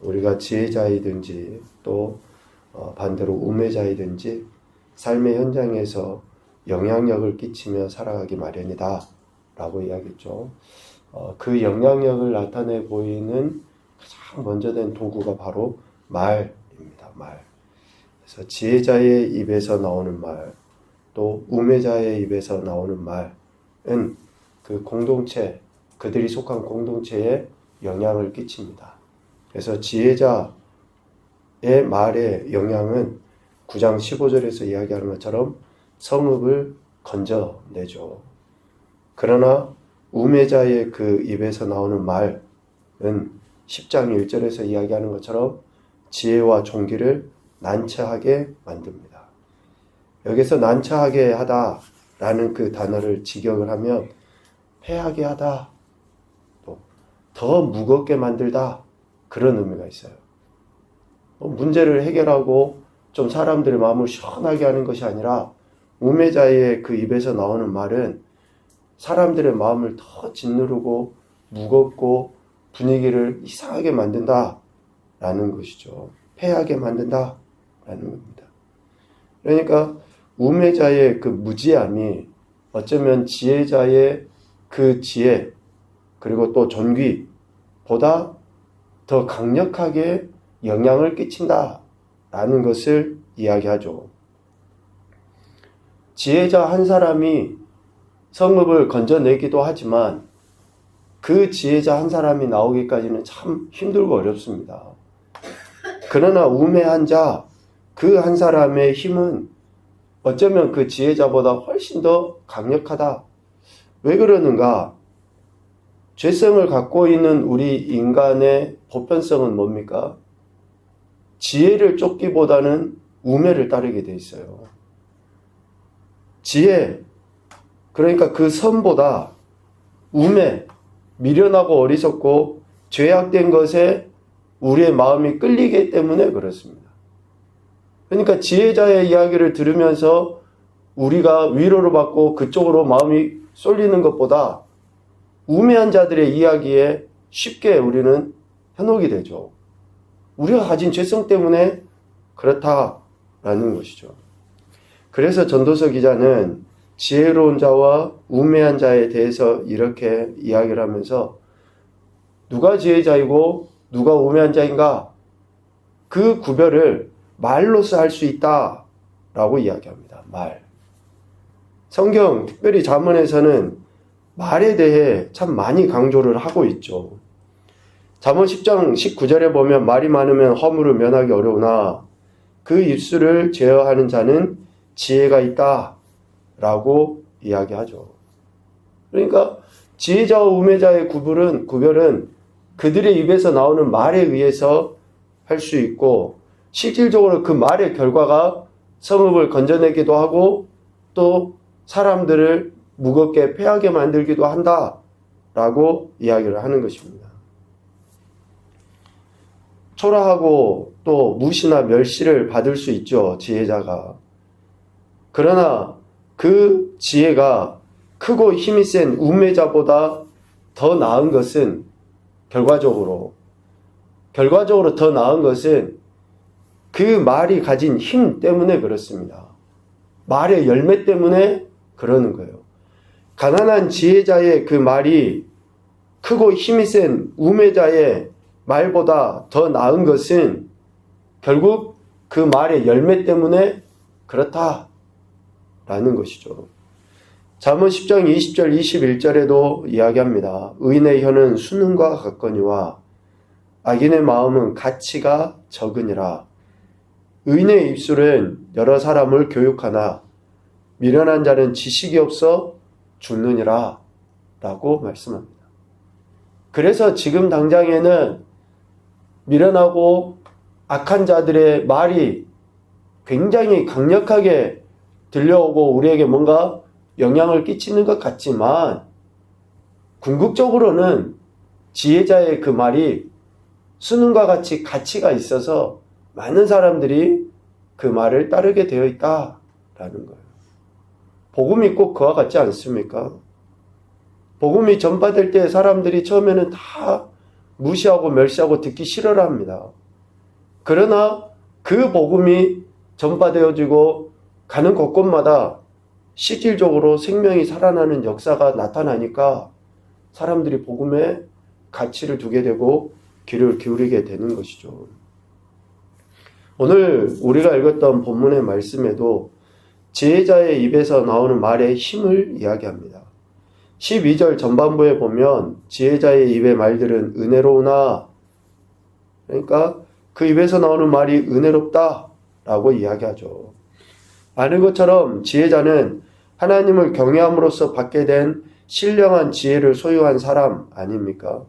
우리가 지혜자이든지 또 반대로 우매자이든지 삶의 현장에서 영향력을 끼치며 살아가기 마련이다 라고 이야기했죠. 그 영향력을 나타내 보이는 가장 먼저 된 도구가 바로 말입니다. 말. 그래서 지혜자의 입에서 나오는 말, 또 우매자의 입에서 나오는 말은 그 공동체, 그들이 속한 공동체에 영향을 끼칩니다. 그래서 지혜자의 말의 영향은 9장 15절에서 이야기하는 것처럼 성읍을 건져내죠. 그러나 우매자의 그 입에서 나오는 말은 10장 1절에서 이야기하는 것처럼 지혜와 종기를 난처하게 만듭니다. 여기서 난처하게 하다라는 그 단어를 직역을 하면 패하게 하다, 또 더 무겁게 만들다, 그런 의미가 있어요. 문제를 해결하고 좀 사람들의 마음을 시원하게 하는 것이 아니라 우매자의 그 입에서 나오는 말은 사람들의 마음을 더 짓누르고 무겁고 분위기를 이상하게 만든다라는 것이죠. 패하게 만든다라는 겁니다. 그러니까 우매자의 그 무지함이 어쩌면 지혜자의 그 지혜 그리고 또 존귀보다 더 강력하게 영향을 끼친다라는 것을 이야기하죠. 지혜자 한 사람이 성읍을 건져내기도 하지만 그 지혜자 한 사람이 나오기까지는 참 힘들고 어렵습니다. 그러나 우매한 자, 그 한 사람의 힘은 어쩌면 그 지혜자보다 훨씬 더 강력하다. 왜 그러는가? 죄성을 갖고 있는 우리 인간의 보편성은 뭡니까? 지혜를 쫓기보다는 우매를 따르게 돼 있어요. 지혜, 그러니까 그 선보다 우매, 미련하고 어리석고 죄악된 것에 우리의 마음이 끌리기 때문에 그렇습니다. 그러니까 지혜자의 이야기를 들으면서 우리가 위로를 받고 그쪽으로 마음이 쏠리는 것보다 우매한 자들의 이야기에 쉽게 우리는 현혹이 되죠. 우리가 가진 죄성 때문에 그렇다라는 것이죠. 그래서 전도서 기자는 지혜로운 자와 우매한 자에 대해서 이렇게 이야기를 하면서 누가 지혜자이고 누가 우매한 자인가? 그 구별을 말로써 할 수 있다라고 이야기합니다. 말. 성경, 특별히 잠언에서는 말에 대해 참 많이 강조를 하고 있죠. 잠언 10장 19절에 보면 말이 많으면 허물을 면하기 어려우나 그 입술을 제어하는 자는 지혜가 있다 라고 이야기하죠. 그러니까 지혜자와 우매자의 구별은 그들의 입에서 나오는 말에 의해서 할 수 있고 실질적으로 그 말의 결과가 성읍을 건져내기도 하고 또 사람들을 무겁게 패하게 만들기도 한다라고 이야기를 하는 것입니다. 초라하고 또 무시나 멸시를 받을 수 있죠, 지혜자가. 그러나 그 지혜가 크고 힘이 센 우매자보다 더 나은 것은 결과적으로 더 나은 것은 그 말이 가진 힘 때문에 그렇습니다. 말의 열매 때문에 그러는 거예요. 가난한 지혜자의 그 말이 크고 힘이 센 우매자의 말보다 더 나은 것은 결국 그 말의 열매 때문에 그렇다라는 것이죠. 잠언 10장 20절 21절에도 이야기합니다. 의인의 혀는 수능과 같거니와 악인의 마음은 가치가 적으니라. 의인의 입술은 여러 사람을 교육하나 미련한 자는 지식이 없어 죽느니라 라고 말씀합니다. 그래서 지금 당장에는 미련하고 악한 자들의 말이 굉장히 강력하게 들려오고 우리에게 뭔가 영향을 끼치는 것 같지만 궁극적으로는 지혜자의 그 말이 수능과 같이 가치가 있어서 많은 사람들이 그 말을 따르게 되어 있다라는 거예요. 복음이 꼭 그와 같지 않습니까? 복음이 전파될 때 사람들이 처음에는 다 무시하고 멸시하고 듣기 싫어라 합니다. 그러나 그 복음이 전파되어지고 가는 곳곳마다 실질적으로 생명이 살아나는 역사가 나타나니까 사람들이 복음에 가치를 두게 되고 귀를 기울이게 되는 것이죠. 오늘 우리가 읽었던 본문의 말씀에도 지혜자의 입에서 나오는 말의 힘을 이야기합니다. 12절 전반부에 보면 지혜자의 입의 말들은 은혜로우나, 그러니까 그 입에서 나오는 말이 은혜롭다 라고 이야기하죠. 아는 것처럼 지혜자는 하나님을 경외함으로써 받게 된 신령한 지혜를 소유한 사람 아닙니까?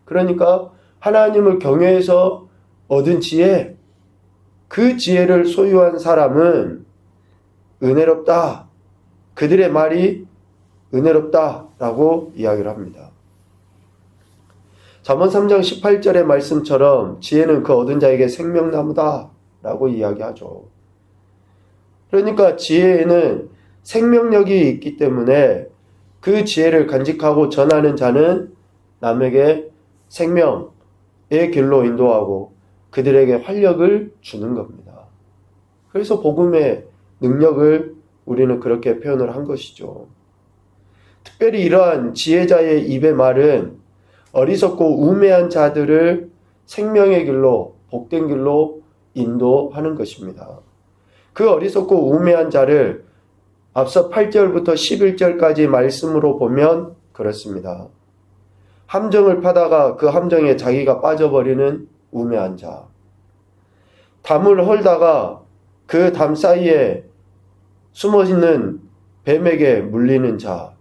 그러니까 하나님을 경외해서 얻은 지혜, 그 지혜를 소유한 사람은 은혜롭다, 그들의 말이 은혜롭다라고 이야기를 합니다. 잠언 3장 18절의 말씀처럼 지혜는 그 얻은 자에게 생명나무다라고 이야기하죠. 그러니까 지혜에는 생명력이 있기 때문에 그 지혜를 간직하고 전하는 자는 남에게 생명의 길로 인도하고 그들에게 활력을 주는 겁니다. 그래서 복음의 능력을 우리는 그렇게 표현을 한 것이죠. 특별히 이러한 지혜자의 입의 말은 어리석고 우매한 자들을 생명의 길로, 복된 길로 인도하는 것입니다. 그 어리석고 우매한 자를 앞서 8절부터 11절까지 말씀으로 보면 그렇습니다. 함정을 파다가 그 함정에 자기가 빠져버리는 우매한 자, 담을 헐다가 그 담 사이에 숨어있는 뱀에게 물리는 자,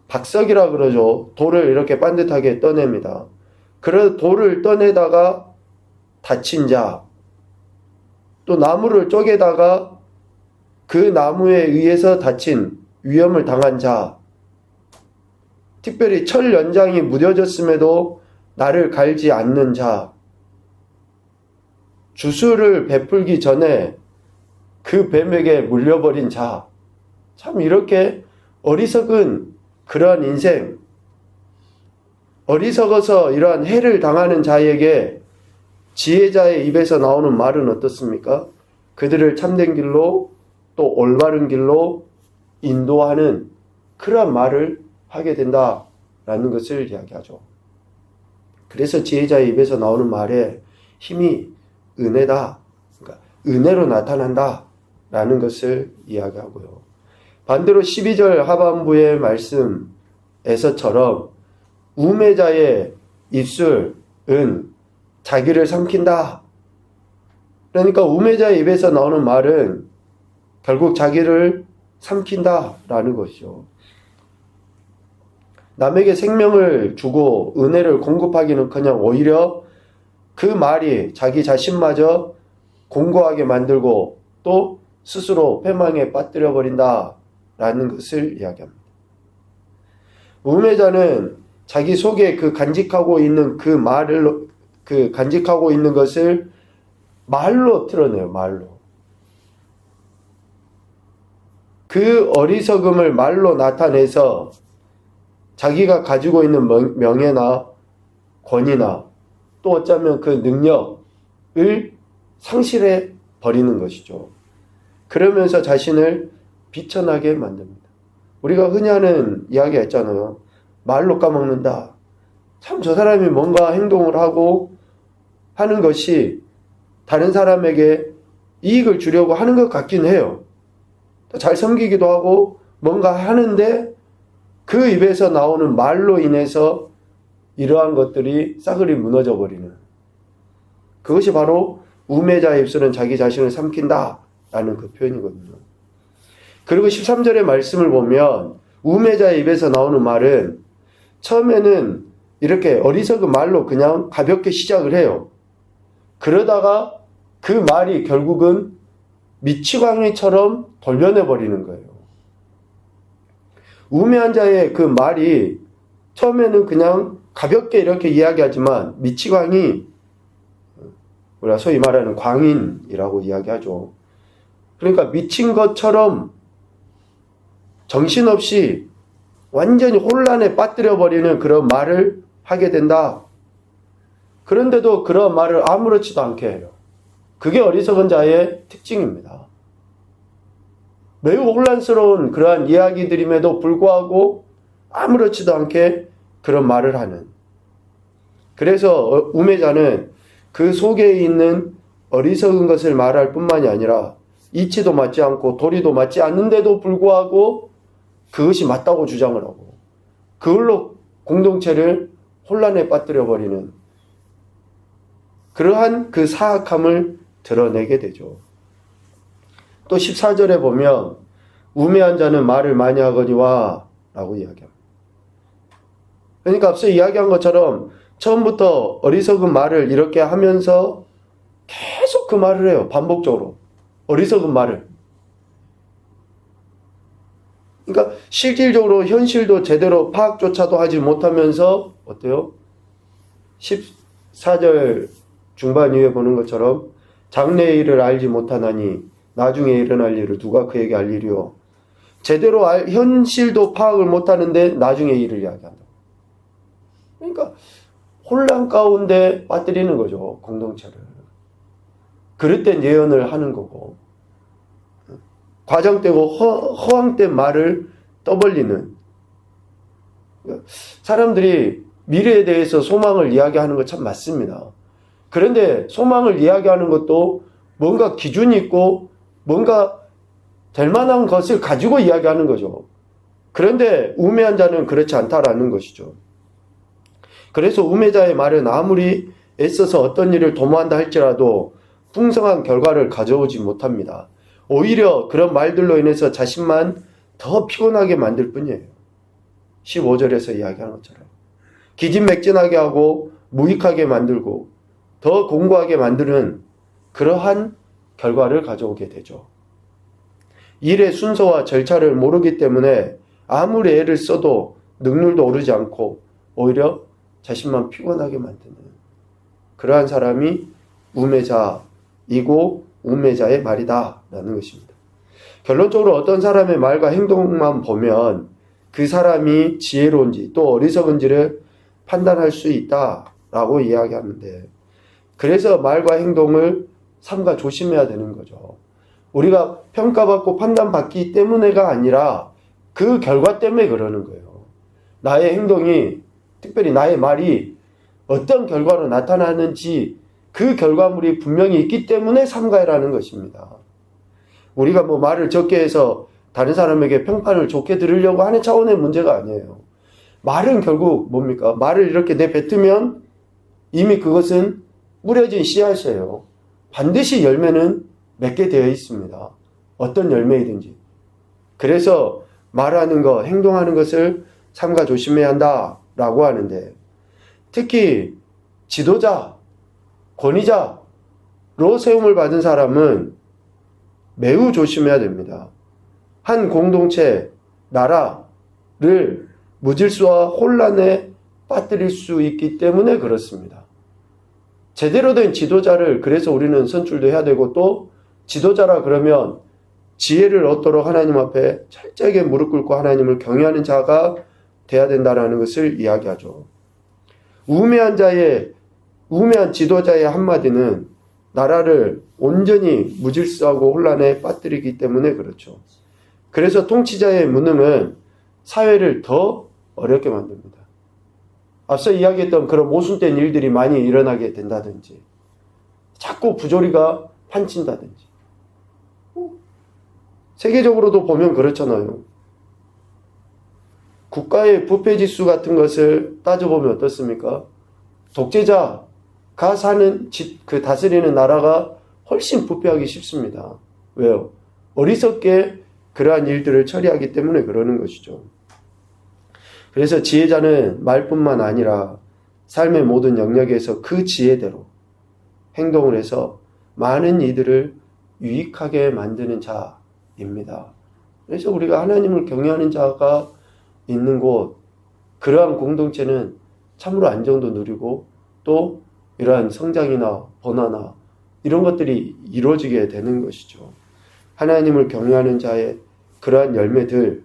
박석이라 그러죠. 돌을 이렇게 반듯하게 떠냅니다. 그 돌을 떠내다가 다친 자, 또 나무를 쪼개다가 그 나무에 의해서 다친 위험을 당한 자, 특별히 철 연장이 무뎌졌음에도 나를 갈지 않는 자, 주술을 베풀기 전에 그 뱀에게 물려버린 자, 참 이렇게 어리석은 그러한 인생, 어리석어서 이러한 해를 당하는 자에게 지혜자의 입에서 나오는 말은 어떻습니까? 그들을 참된 길로 또 올바른 길로 인도하는 그러한 말을 하게 된다라는 것을 이야기하죠. 그래서 지혜자의 입에서 나오는 말에 힘이 은혜다, 그러니까 은혜로 나타난다라는 것을 이야기하고요. 반대로 12절 하반부의 말씀에서처럼 우매자의 입술은 자기를 삼킨다. 그러니까 우매자의 입에서 나오는 말은 결국 자기를 삼킨다라는 것이죠. 남에게 생명을 주고 은혜를 공급하기는커녕 오히려 그 말이 자기 자신마저 공고하게 만들고 또 스스로 패망에 빠뜨려 버린다라는 것을 이야기합니다. 우매자는 자기 속에 그 간직하고 있는 그 말을, 그 간직하고 있는 것을 말로 드러내요. 말로. 그 어리석음을 말로 나타내서 자기가 가지고 있는 명예나 권위나 또 어쩌면 그 능력을 상실해 버리는 것이죠. 그러면서 자신을 비천하게 만듭니다. 우리가 흔히 하는 이야기가 있잖아요. 말로 까먹는다. 참 저 사람이 뭔가 행동을 하고 하는 것이 다른 사람에게 이익을 주려고 하는 것 같긴 해요. 잘 섬기기도 하고 뭔가 하는데 그 입에서 나오는 말로 인해서 이러한 것들이 싸그리 무너져 버리는, 그것이 바로 우매자의 입술은 자기 자신을 삼킨다 라는 그 표현이거든요. 그리고 13절의 말씀을 보면 우매자의 입에서 나오는 말은 처음에는 이렇게 어리석은 말로 그냥 가볍게 시작을 해요. 그러다가 그 말이 결국은 미치광이처럼 돌변해 버리는 거예요. 우매한 자의 그 말이 처음에는 그냥 가볍게 이렇게 이야기하지만 미치광이, 우리가 소위 말하는 광인이라고 이야기하죠. 그러니까 미친 것처럼 정신없이 완전히 혼란에 빠뜨려 버리는 그런 말을 하게 된다. 그런데도 그런 말을 아무렇지도 않게 해요. 그게 어리석은 자의 특징입니다. 매우 혼란스러운 그러한 이야기들임에도 불구하고 아무렇지도 않게 그런 말을 하는. 그래서 우매자는 그 속에 있는 어리석은 것을 말할 뿐만이 아니라 이치도 맞지 않고 도리도 맞지 않는데도 불구하고 그것이 맞다고 주장을 하고 그걸로 공동체를 혼란에 빠뜨려버리는 그러한 그 사악함을 드러내게 되죠. 또 14절에 보면 우매한 자는 말을 많이 하거니와 라고 이야기합니다. 그러니까 앞서 이야기한 것처럼 처음부터 어리석은 말을 이렇게 하면서 계속 그 말을 해요. 반복적으로. 어리석은 말을. 그러니까 실질적으로 현실도 제대로 파악조차도 하지 못하면서 어때요? 14절 중반 이후에 보는 것처럼 장래의 일을 알지 못하나니 나중에 일어날 일을 누가 그에게 알리리요. 제대로 현실도 파악을 못하는데 나중에 일을 이야기한다. 그러니까 혼란 가운데 빠뜨리는 거죠. 공동체를. 그릇된 예언을 하는 거고 과장되고 허황된 말을 떠벌리는. 사람들이 미래에 대해서 소망을 이야기하는 거 참 맞습니다. 그런데 소망을 이야기하는 것도 뭔가 기준이 있고 뭔가 될 만한 것을 가지고 이야기하는 거죠. 그런데 우매한 자는 그렇지 않다라는 것이죠. 그래서 우매자의 말은 아무리 애써서 어떤 일을 도모한다 할지라도 풍성한 결과를 가져오지 못합니다. 오히려 그런 말들로 인해서 자신만 더 피곤하게 만들 뿐이에요. 15절에서 이야기하는 것처럼 기진맥진하게 하고 무익하게 만들고 더 공고하게 만드는 그러한 결과를 가져오게 되죠. 일의 순서와 절차를 모르기 때문에 아무리 애를 써도 능률도 오르지 않고 오히려 자신만 피곤하게 만드는 그러한 사람이 우매자이고 우매자의 말이다 라는 것입니다. 결론적으로 어떤 사람의 말과 행동만 보면 그 사람이 지혜로운지 또 어리석은지를 판단할 수 있다라고 이야기하는데 그래서 말과 행동을 삼가 조심해야 되는 거죠. 우리가 평가받고 판단받기 때문에가 아니라 그 결과 때문에 그러는 거예요. 나의 행동이 특별히 나의 말이 어떤 결과로 나타나는지 그 결과물이 분명히 있기 때문에 삼가해라는 것입니다. 우리가 뭐 말을 적게 해서 다른 사람에게 평판을 좋게 들으려고 하는 차원의 문제가 아니에요. 말은 결국 뭡니까? 말을 이렇게 내뱉으면 이미 그것은 뿌려진 씨앗이에요. 반드시 열매는 맺게 되어 있습니다. 어떤 열매이든지. 그래서 말하는 것, 행동하는 것을 삼가 조심해야 한다라고 하는데 특히 지도자, 권위자로 세움을 받은 사람은 매우 조심해야 됩니다. 한 공동체, 나라를 무질서와 혼란에 빠뜨릴 수 있기 때문에 그렇습니다. 제대로 된 지도자를 그래서 우리는 선출도 해야 되고 또 지도자라 그러면 지혜를 얻도록 하나님 앞에 철저하게 무릎 꿇고 하나님을 경외하는 자가 돼야 된다는 것을 이야기하죠. 우매한 지도자의 한마디는 나라를 온전히 무질서하고 혼란에 빠뜨리기 때문에 그렇죠. 그래서 통치자의 무능은 사회를 더 어렵게 만듭니다. 앞서 이야기했던 그런 모순된 일들이 많이 일어나게 된다든지 자꾸 부조리가 판친다든지 세계적으로도 보면 그렇잖아요. 국가의 부패지수 같은 것을 따져보면 어떻습니까? 독재자가 사는 그 다스리는 나라가 훨씬 부패하기 쉽습니다. 왜요? 어리석게 그러한 일들을 처리하기 때문에 그러는 것이죠. 그래서 지혜자는 말뿐만 아니라 삶의 모든 영역에서 그 지혜대로 행동을 해서 많은 이들을 유익하게 만드는 자입니다. 그래서 우리가 하나님을 경외하는 자가 있는 곳, 그러한 공동체는 참으로 안정도 누리고 또 이러한 성장이나 번화나 이런 것들이 이루어지게 되는 것이죠. 하나님을 경외하는 자의 그러한 열매들,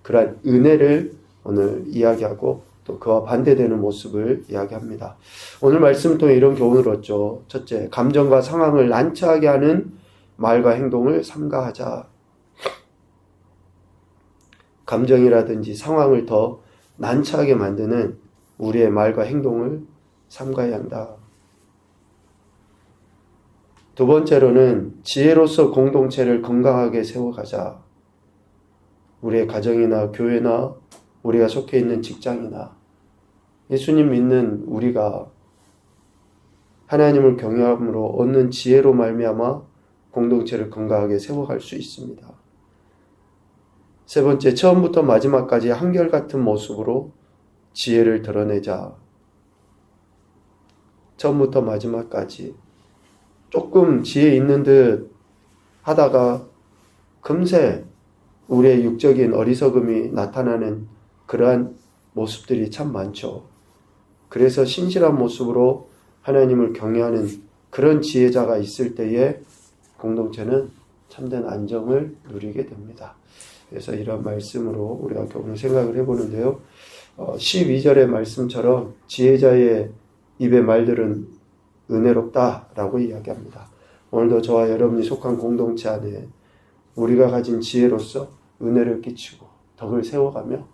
그러한 은혜를 오늘 이야기하고 또 그와 반대되는 모습을 이야기합니다. 오늘 말씀 또 이런 교훈을 얻죠. 첫째, 감정과 상황을 난처하게 하는 말과 행동을 삼가하자. 감정이라든지 상황을 더 난처하게 만드는 우리의 말과 행동을 삼가야 한다. 두 번째로는 지혜로서 공동체를 건강하게 세워가자. 우리의 가정이나 교회나 우리가 속해 있는 직장이나 예수님 믿는 우리가 하나님을 경외함으로 얻는 지혜로 말미암아 공동체를 건강하게 세워갈 수 있습니다. 세 번째, 처음부터 마지막까지 한결같은 모습으로 지혜를 드러내자. 처음부터 마지막까지 조금 지혜 있는 듯 하다가 금세 우리의 육적인 어리석음이 나타나는 그러한 모습들이 참 많죠. 그래서 신실한 모습으로 하나님을 경외하는 그런 지혜자가 있을 때에 공동체는 참된 안정을 누리게 됩니다. 그래서 이런 말씀으로 우리가 오늘 생각을 해보는데요. 12절의 말씀처럼 지혜자의 입의 말들은 은혜롭다라고 이야기합니다. 오늘도 저와 여러분이 속한 공동체 안에 우리가 가진 지혜로서 은혜를 끼치고 덕을 세워가며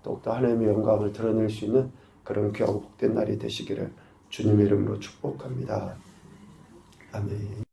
더욱더 하나님의 영광을 드러낼 수 있는 그런 귀하고 복된 날이 되시기를 주님의 이름으로 축복합니다. 아멘.